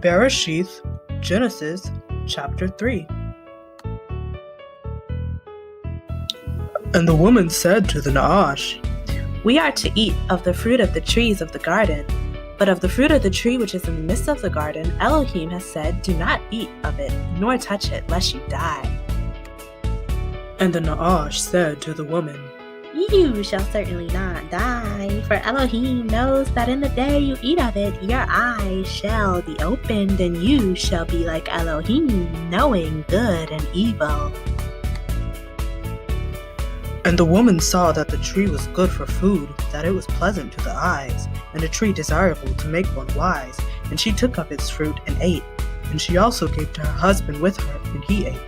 Bereshith, Genesis, chapter 3. And the woman said to the Naash, We are to eat of the fruit of the trees of the garden, but of the fruit of the tree which is in the midst of the garden, Elohim has said, Do not eat of it, nor touch it, lest you die. And the Naash said to the woman, You shall certainly not die, for Elohim knows that in the day you eat of it, your eyes shall be opened, and you shall be like Elohim, knowing good and evil. And the woman saw that the tree was good for food, that it was pleasant to the eyes, and a tree desirable to make one wise. And she took of its fruit and ate, and she also gave to her husband with her, and he ate.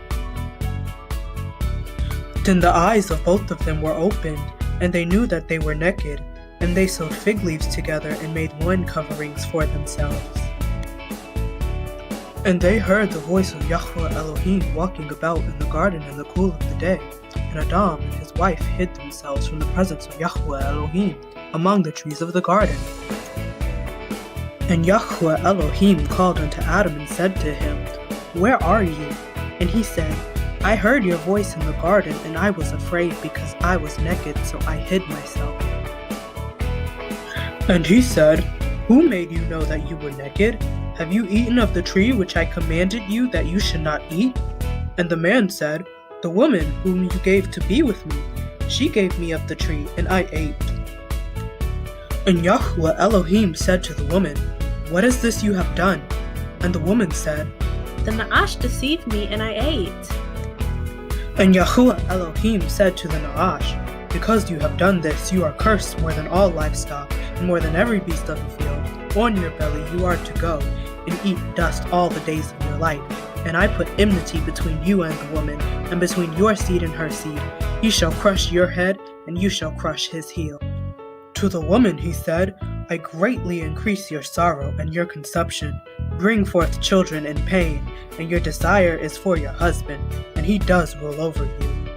Then the eyes of both of them were opened, and they knew that they were naked, and they sewed fig leaves together and made loin coverings for themselves. And they heard the voice of Yahweh Elohim walking about in the garden in the cool of the day. And Adam and his wife hid themselves from the presence of Yahweh Elohim among the trees of the garden. And Yahweh Elohim called unto Adam and said to him, Where are you? And he said, I heard your voice in the garden, and I was afraid because I was naked, so I hid myself. And he said, Who made you know that you were naked? Have you eaten of the tree which I commanded you that you should not eat? And the man said, The woman whom you gave to be with me, she gave me of the tree, and I ate. And Yahweh Elohim said to the woman, What is this you have done? And the woman said, The Naash deceived me, and I ate. And Yahweh Elohim said to the Naash, Because you have done this, you are cursed more than all livestock, and more than every beast of the field. On your belly you are to go, and eat dust all the days of your life. And I put enmity between you and the woman, and between your seed and her seed. He shall crush your head, and you shall crush his heel. To the woman he said, I greatly increase your sorrow and your conception. Bring forth children in pain, and your desire is for your husband, and he does rule over you.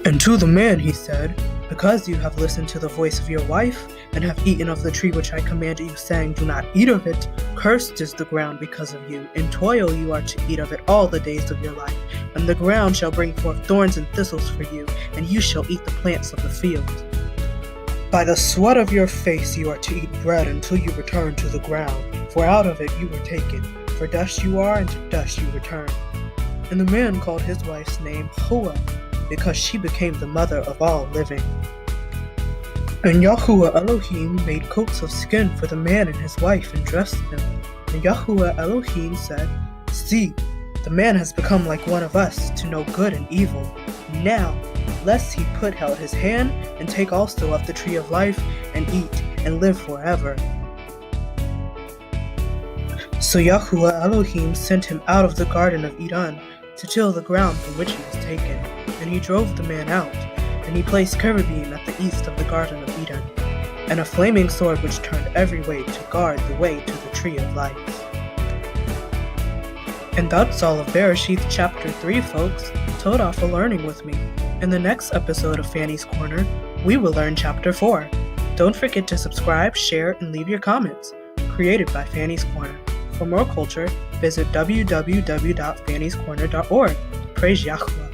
And to the man he said, Because you have listened to the voice of your wife, and have eaten of the tree which I commanded you, saying, Do not eat of it, cursed is the ground because of you. In toil you are to eat of it all the days of your life. And the ground shall bring forth thorns and thistles for you, and you shall eat the plants of the field. By the sweat of your face you are to eat bread until you return to the ground, for out of it you were taken. For dust you are, and to dust you return. And the man called his wife's name Hua, because she became the mother of all living. And Yahweh Elohim made coats of skin for the man and his wife and dressed them. And Yahweh Elohim said, See, the man has become like one of us, to know good and evil. Now, lest he put out his hand and take also of the tree of life and eat and live forever. So Yahweh Elohim sent him out of the garden of Eden to till the ground from which he was taken. And he drove the man out, and he placed cherubim at the east of the garden of Eden, and a flaming sword which turned every way to guard the way to the tree of life. And that's all of Bereshith chapter 3, folks. Toda for learning with me. In the next episode of Fanny's Corner, we will learn chapter 4. Don't forget to subscribe, share, and leave your comments. Created by Fanny's Corner. For more culture, visit www.fannyscorner.org. Praise Yahweh.